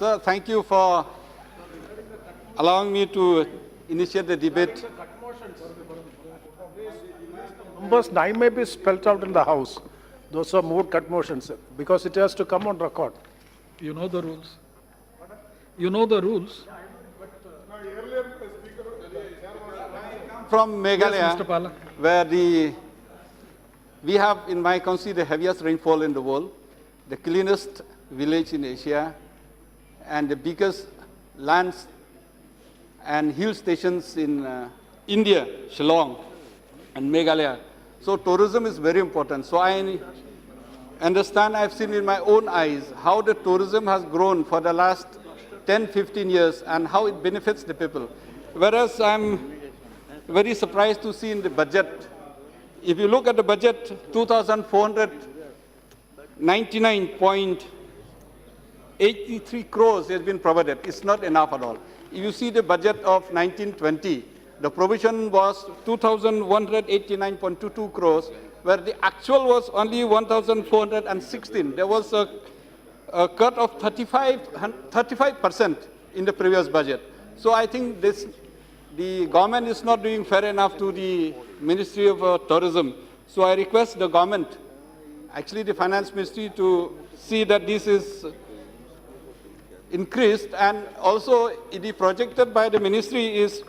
Sir, thank you for allowing me to initiate the debate. Numbers 9 may be spelled out in the House. Those are moved cut motions because it has to come on record. You know the rules. You know the rules. From Meghalaya, Yes, Mr. Pala. where we have in my country the heaviest rainfall in the world, the cleanest village in Asia, and the biggest lands and hill stations in India, Shillong and Meghalaya. So tourism is very important. So I understand, I've seen in my own eyes how the tourism has grown for the last 10, 15 years and how it benefits the people. Whereas I'm very surprised to see in the budget, if you look at the budget, 2,499.83 crores has been provided. It's not enough at all. If you see the budget of 1920, the provision was 2,189.22 crores, where the actual was only 1,416. There was a cut of 35% in the previous budget. So I think the government is not doing fair enough to the Ministry of Tourism. So I request the government, actually the Finance Ministry, to see that this is increased, and also the projected by the ministry is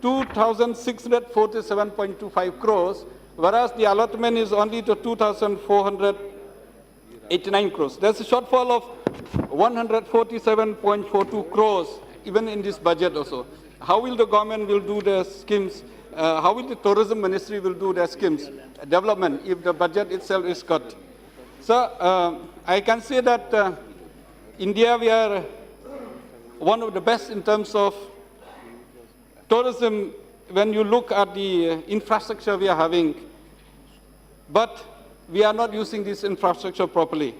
2,647.25 crores, whereas the allotment is only to 2,489 crores. There's a shortfall of 147.42 crores even in this budget also. How will the government will do their schemes? How will the tourism ministry will do their schemes development if the budget itself is cut? So I can say that India, we are one of the best in terms of tourism when you look at the infrastructure we are having, but we are not using this infrastructure properly.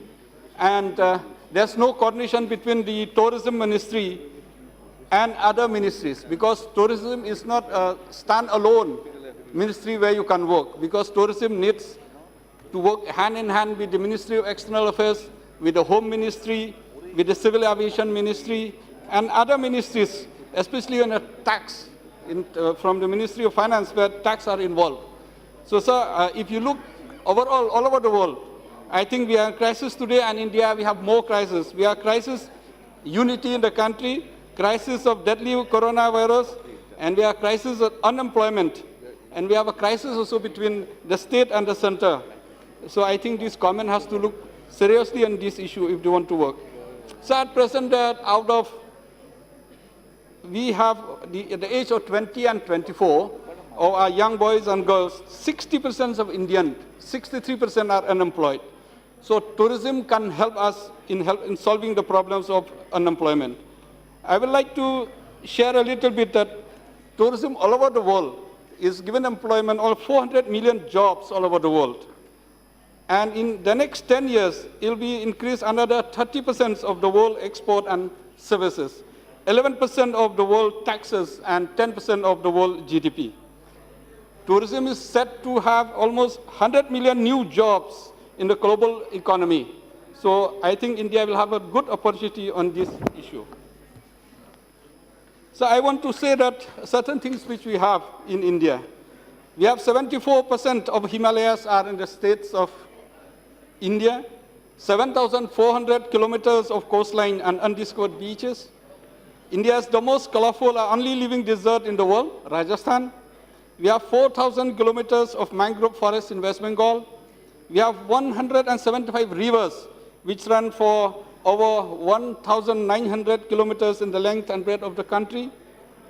And there's no coordination between the tourism ministry and other ministries, because tourism is not a stand-alone ministry where you can work, because tourism needs to work hand in hand with the Ministry of External Affairs, with the Home Ministry, with the Civil Aviation Ministry, and other ministries, especially on a tax from the Ministry of Finance, where tax are involved. So, sir, if you look overall, all over the world, I think we are in crisis today, and India, we have more crisis. We are crisis unity in the country, crisis of deadly coronavirus, and we have crisis of unemployment, and we have a crisis also between the state and the center. So I think this government has to look seriously on this issue if they want to work. So at present, out of, we have at the age of 20 and 24, of our young boys and girls, 60% of Indian, 63% are unemployed. So tourism can help us in solving the problems of unemployment. I would like to share a little bit that tourism all over the world is given employment of 400 million jobs all over the world. And in the next 10 years, it will be increased another 30% of the world export and services, 11% of the world taxes, and 10% of the world GDP. Tourism is set to have almost 100 million new jobs in the global economy. So I think India will have a good opportunity on this issue. So I want to say that certain things which we have in India. We have 74% of Himalayas are in the states of India, 7,400 kilometers of coastline and undiscovered beaches. India is the most colorful and only living desert in the world, Rajasthan. We have 4,000 kilometers of mangrove forest in West Bengal. We have 175 rivers which run for over 1,900 kilometers in the length and breadth of the country.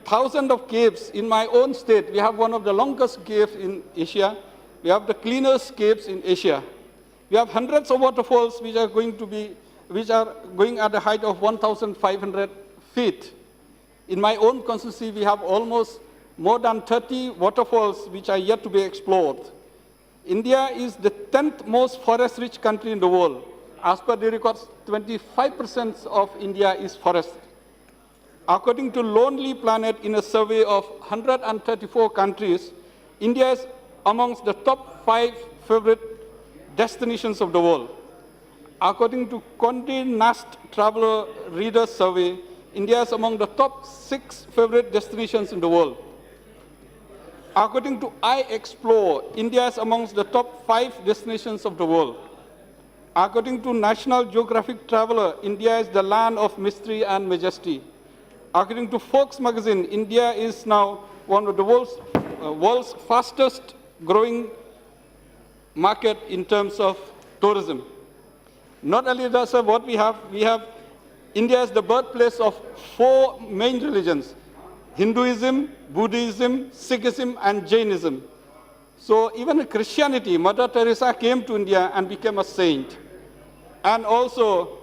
Thousands of caves in my own state. We have one of the longest caves in Asia. We have the cleanest caves in Asia. We have hundreds of waterfalls which are going at a height of 1,500 feet. In my own constituency, we have almost more than 30 waterfalls which are yet to be explored. India is the 10th most forest-rich country in the world. As per the records, 25% of India is forest. According to Lonely Planet, in a survey of 134 countries, India is amongst the top 5 favorite destinations of the world. According to Condé Nast Traveler Reader Survey, India is among the top 6 favorite destinations in the world. According to iExplore, India is amongst the top 5 destinations of the world. According to National Geographic Traveler, India is the land of mystery and majesty. According to Forbes magazine, India is now one of the world's fastest growing market in terms of tourism. Not only that, sir, what we have India is the birthplace of 4 main religions: Hinduism, Buddhism, Sikhism, and Jainism. So even Christianity, Mother Teresa came to India and became a saint. And also,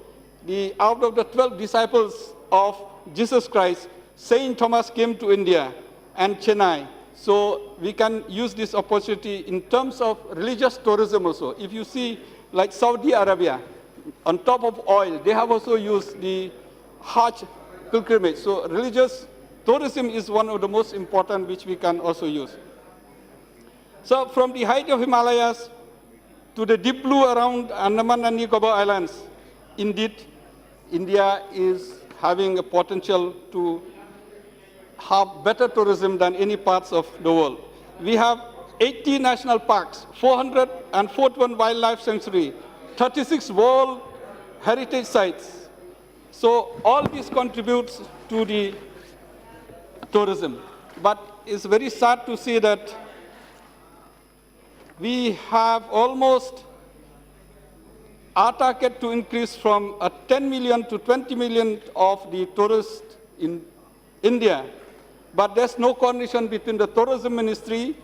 out of the 12 disciples of Jesus Christ, Saint Thomas came to India and Chennai. So we can use this opportunity in terms of religious tourism also. If you see, like Saudi Arabia, on top of oil, they have also used the Hajj pilgrimage. So religious tourism is one of the most important which we can also use. So from the height of Himalayas to the deep blue around Andaman and Nicobar Islands, indeed, India is having a potential to have better tourism than any parts of the world. We have 80 national parks, 441 wildlife sanctuary, 36 World Heritage Sites. So all this contributes to the tourism. But it's very sad to see that we have almost our target to increase from 10 million to 20 million of the tourists in India. But there's no coordination between the tourism ministry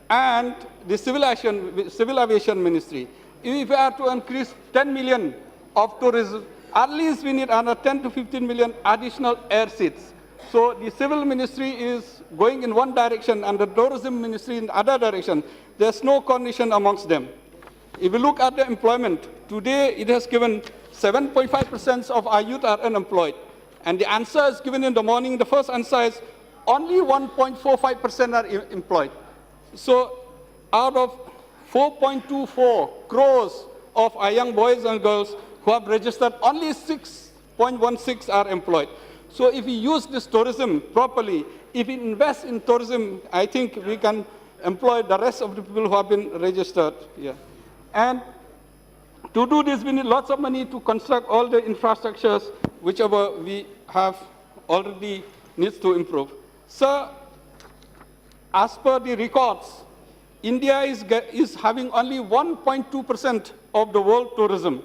and the civil aviation ministry. If we are to increase 10 million of tourism, at least we need another 10 to 15 million additional air seats. So the civil ministry is going in one direction and the tourism ministry in the other direction. There's no coordination amongst them. If you look at the employment, today it has given 7.5% of our youth are unemployed. And the answer is given in the morning. The first answer is only 1.45% are employed. So out of 4.24 crores of our young boys and girls who have registered, only 6.16 are employed. So if we use this tourism properly, if we invest in tourism, I think we can employ the rest of the people who have been registered here. And to do this, we need lots of money to construct all the infrastructures, whichever we have already needs to improve. So, as per the records, India is having only 1.2% of the world tourism,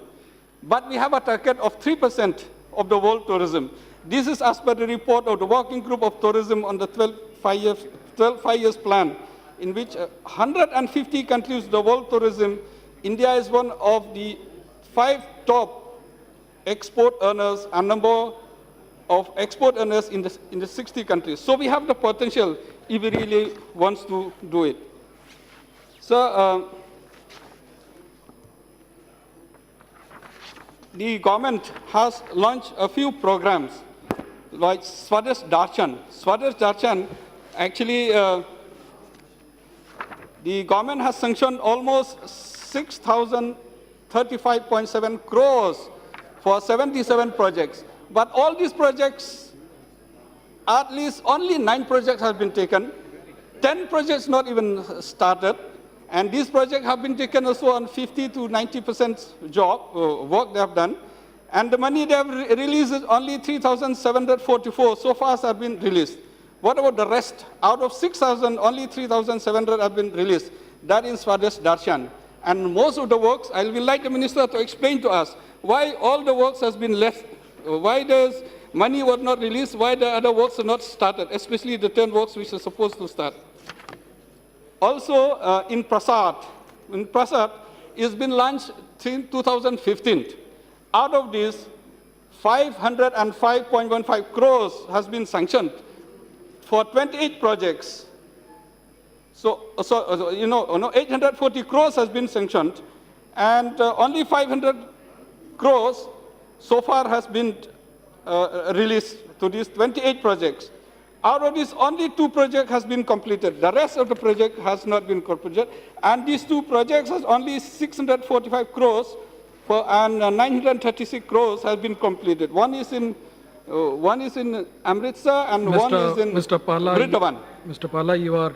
but we have a target of 3% of the world tourism. This is as per the report of the Working Group of Tourism on the 12 5-year plan, in which 150 countries, the world tourism, India is one of the 5 top export earners and number of export earners in the 60 countries. So we have the potential if we really want to do it. So the government has launched a few programs like Swadesh Darshan. Swadesh Darshan, actually, the government has sanctioned almost 6,035.7 crores for 77 projects. But all these projects, at least only 9 projects have been taken, 10 projects not even started, and these projects have been taken also on 50 to 90% job, work they have done. And the money they have released is only 3,744 so far have been released. What about the rest? Out of 6,000, only 3,700 have been released. That is Swadesh Darshan. And most of the works, I will like the minister to explain to us why all the works has been left, why does money was not released, why the other works are not started, especially the 10 works which are supposed to start. Also in Prasad, it's been launched in 2015. Out of this, 505.15 crores has been sanctioned for 28 projects. So 840 crores has been sanctioned, and only 500 crores so far has been released to these 28 projects. Out of this, only 2 projects has been completed. The rest of the project has not been completed, and these 2 projects has only 645 crores and 936 crores has been completed. One is in Amritsar and one is in Vrindavan. Mr. Pala, you are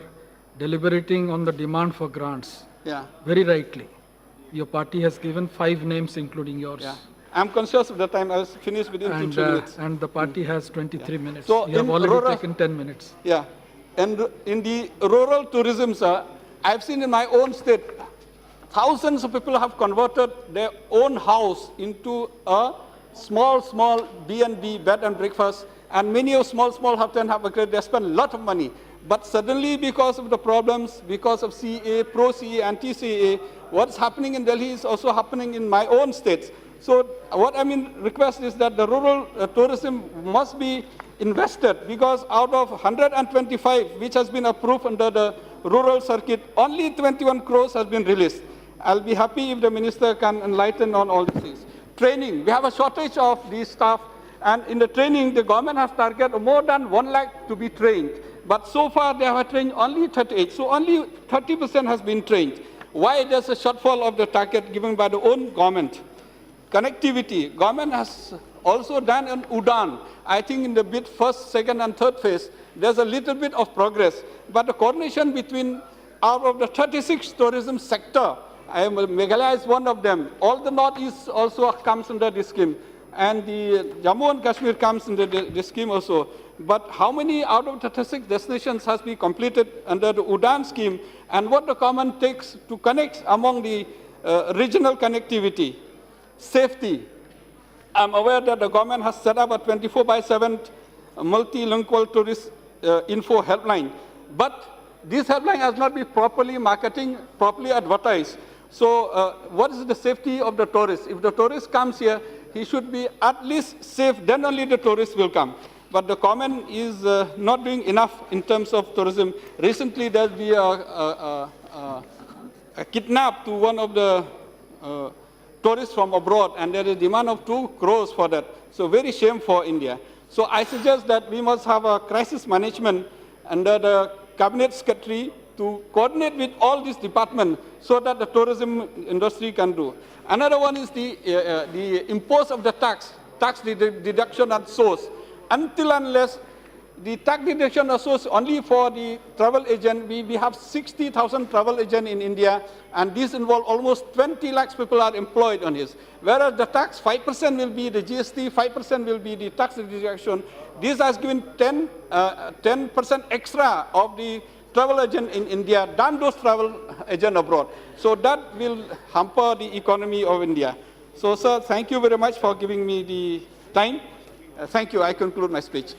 deliberating on the demand for grants. Yeah. Very rightly. Your party has given 5 names, including yours. Yeah. I'm conscious of the time. I will finish within 2-3 minutes. And the party has 23 minutes. So you have already taken 10 minutes. Yeah. And in the rural tourism, sir, I've seen in my own state, thousands of people have converted their own house into a small B&B, bed and breakfast, and many of small have upgraded. They spend a lot of money. But suddenly, because of the problems, because of CA, pro-CA, anti-CA, what's happening in Delhi is also happening in my own states. So what I request is that the rural tourism must be invested, because out of 125 which has been approved under the rural circuit, only 21 crores has been released. I'll be happy if the minister can enlighten on all these things. Training, we have a shortage of these staff, and in the training, the government has targeted more than 1 lakh to be trained. But so far, they have trained only 38. So only 30% has been trained. Why there's a shortfall of the target given by the own government? Connectivity, government has also done an UDAN. I think in the bit first, second, and third phase, there's a little bit of progress. But the coordination between, out of the 36 tourism sector, Meghalaya is one of them. All the Northeast also comes under this scheme. And the Jammu and Kashmir comes under this scheme also. But how many out of 36 destinations has been completed under the UDAN scheme, and what the government takes to connect among the regional connectivity? Safety. I'm aware that the government has set up a 24/7 multilingual tourist info helpline. But this helpline has not been properly marketing, properly advertised. So what is the safety of the tourist? If the tourist comes here, he should be at least safe, then only the tourists will come. But the government is not doing enough in terms of tourism. Recently, there's been a kidnap to one of the tourists from abroad, and there is a demand of 2 crores for that. So very shame for India. So I suggest that we must have a crisis management under the cabinet secretary to coordinate with all these departments so that the tourism industry can do. Another one is the impose of the tax deduction at source. Until unless the tax deduction at source only for the travel agent, we have 60,000 travel agents in India, and this involves almost 20 lakhs people are employed on this. Whereas the tax, 5% will be the GST, 5% will be the tax deduction. This has given 10% extra of the travel agent in India than those travel agents abroad. So that will hamper the economy of India. So, sir, thank you very much for giving me the time. Thank you. I conclude my speech.